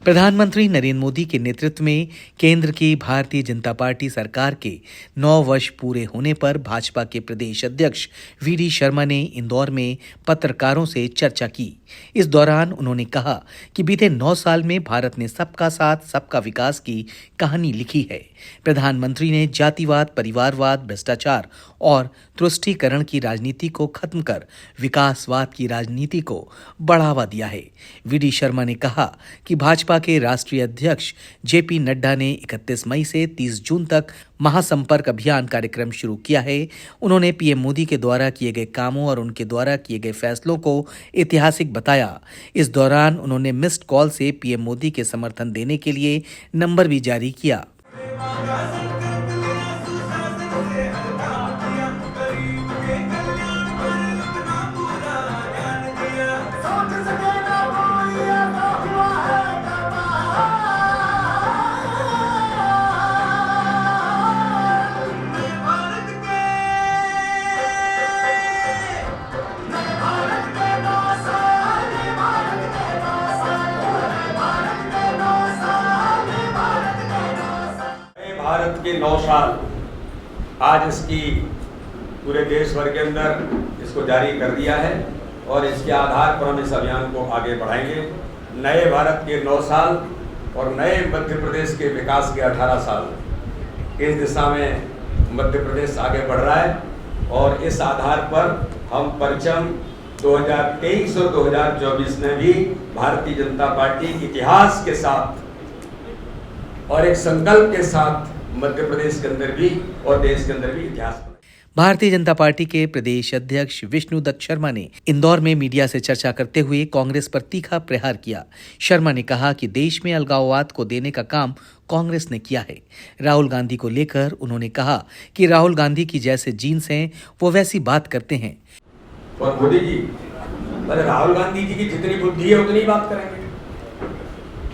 प्रधानमंत्री नरेंद्र मोदी के नेतृत्व में केंद्र की भारतीय जनता पार्टी सरकार के 9 वर्ष पूरे होने पर भाजपा के प्रदेश अध्यक्ष वीडी शर्मा ने इंदौर में पत्रकारों से चर्चा की। इस दौरान उन्होंने कहा कि बीते 9 साल में भारत ने सबका साथ सबका विकास की कहानी लिखी है। प्रधानमंत्री ने जातिवाद, परिवारवाद, भ्रष्टाचार और तुष्टीकरण की राजनीति को खत्म कर विकासवाद की राजनीति को बढ़ावा दिया है। वीडी शर्मा ने कहा कि भाजपा के राष्ट्रीय अध्यक्ष जेपी नड्डा ने 31 मई से 30 जून तक महासंपर्क अभियान कार्यक्रम शुरू किया है। उन्होंने पीएम मोदी के द्वारा किए गए कामों और उनके द्वारा किए गए फैसलों को ऐतिहासिक बताया। इस दौरान उन्होंने मिस्ड कॉल से पीएम मोदी के समर्थन देने के लिए नंबर भी जारी किया। भारत के 9 साल आज इसकी पूरे देश भर के अंदर इसको जारी कर दिया है और इसके आधार पर हम इस अभियान को आगे बढ़ाएंगे। नए भारत के 9 साल और नए मध्य प्रदेश के विकास के 18 साल इस दिशा में मध्य प्रदेश आगे बढ़ रहा है और इस आधार पर हम परचम 2023 और 2024 में भी भारतीय जनता पार्टी इतिहास के साथ और एक संकल्प के साथ मध्य प्रदेश के अंदर भी और देश के अंदर भी इतिहास। भारतीय जनता पार्टी के प्रदेश अध्यक्ष विष्णुदत्त शर्मा ने इंदौर में मीडिया से चर्चा करते हुए कांग्रेस पर तीखा प्रहार किया। शर्मा ने कहा कि देश में अलगाववाद को देने का काम कांग्रेस ने किया है। राहुल गांधी को लेकर उन्होंने कहा कि राहुल गांधी की जैसे जीन्स हैं वो वैसी बात करते हैं। और मोदी जी, राहुल गांधी जी की जितनी बुद्धि है उतनी बात करेंगे।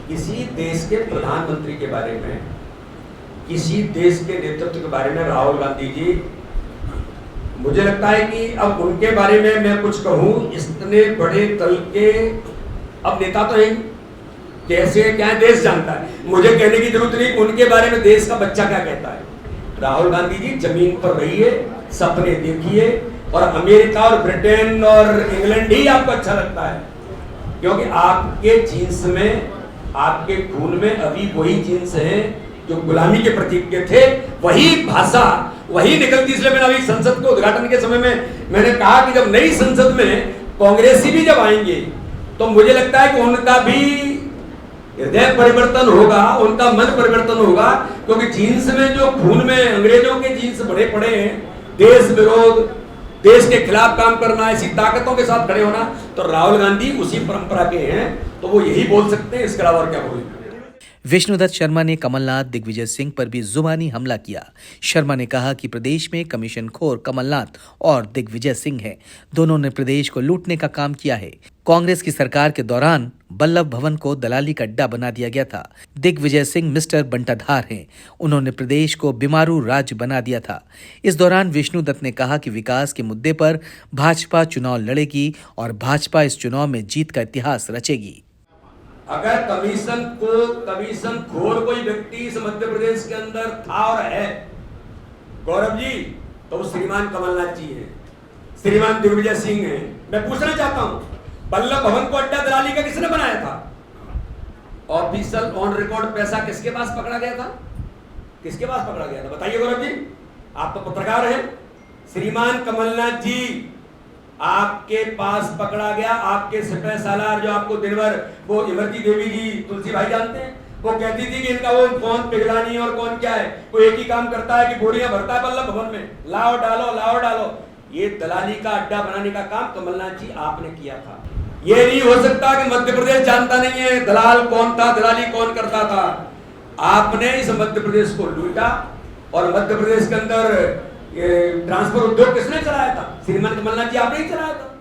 किसी देश के प्रधानमंत्री के बारे में, किसी देश के नेतृत्व के बारे में राहुल गांधी जी, मुझे लगता है कि अब उनके बारे में मैं कुछ कहूं, इतने बड़े तल के अब नेता तो है, कैसे क्या है देश जानता है, मुझे कहने की जरूरत नहीं उनके बारे में देश का बच्चा क्या कहता है। राहुल गांधी जी जमीन पर रहिए, सपने देखिए और अमेरिका और ब्रिटेन और इंग्लैंड ही आपको अच्छा लगता है क्योंकि आपके जीन्स में, आपके खून में अभी वही जीन्स हैं जो गुलामी के प्रतीक के थे, वही भाषा वही निकलती। इसलिए मैंने अभी संसद के उद्घाटन के समय में मैंने कहा कि जब नई संसद में कांग्रेसी भी जब आएंगे तो मुझे लगता है कि उनका भी हृदय परिवर्तन होगा, उनका मन परिवर्तन होगा क्योंकि जीन्स में जो खून में अंग्रेजों के जीन्स भरे पड़े हैं, देश विरोध, देश के खिलाफ काम करना, ऐसी ताकतों के साथ खड़े होना, तो राहुल गांधी उसी परंपरा के हैं, तो वो यही बोल सकते हैं, इसके अलावा और क्या बोलेंगे। विष्णुदत्त शर्मा ने कमलनाथ, दिग्विजय सिंह पर भी जुबानी हमला किया। शर्मा ने कहा कि प्रदेश में कमीशनखोर कमलनाथ और दिग्विजय सिंह हैं। दोनों ने प्रदेश को लूटने का काम किया है। कांग्रेस की सरकार के दौरान बल्लभ भवन को दलाली का अड्डा बना दिया गया था। दिग्विजय सिंह मिस्टर बंटाधार हैं। उन्होंने प्रदेश को बीमारू राज्य बना दिया था। इस दौरान विष्णुदत्त ने कहा कि विकास के मुद्दे पर भाजपा चुनाव लड़ेगी और भाजपा इस चुनाव में जीत का इतिहास रचेगी। अगर कमीशन खोर कोई व्यक्ति इस मध्य प्रदेश के अंदर था और है गौरव जी, तो वो श्रीमान कमलनाथ जी हैं, श्रीमान दिग्विजय सिंह हैं। मैं पूछना चाहता हूं, बल्लभ भवन को अड्डा दलाली का किसने बनाया था? ऑफिशियल ऑन रिकॉर्ड पैसा किसके पास पकड़ा गया था? किसके पास पकड़ा गया था बताइए गौरव जी, आप तो पत्रकार हैं। श्रीमान कमलनाथ जी, आपके पास पकड़ा गया। आपके सिपह सालार जो आपको दिन भर, वो इमरती देवी जी, तुलसी भाई जानते हैं, वो कहती थी कि इनका वो कौन पिघलानी और कौन क्या है, वो एक ही काम करता है कि बोरियां भरता है बल्लभ भवन में, लाओ डालो। ये दलाली का अड्डा बनाने का काम कमलनाथ जी आपने किया था। ये नहीं हो सकता कि मध्य प्रदेश जानता नहीं है दलाल कौन था, दलाली कौन करता था। आपने इस मध्य प्रदेश को लूटा और मध्य प्रदेश के अंदर ट्रांसपोर्ट उद्योग किसने चलाया था? श्रीमान कमलनाथ जी आपने ही चलाया था।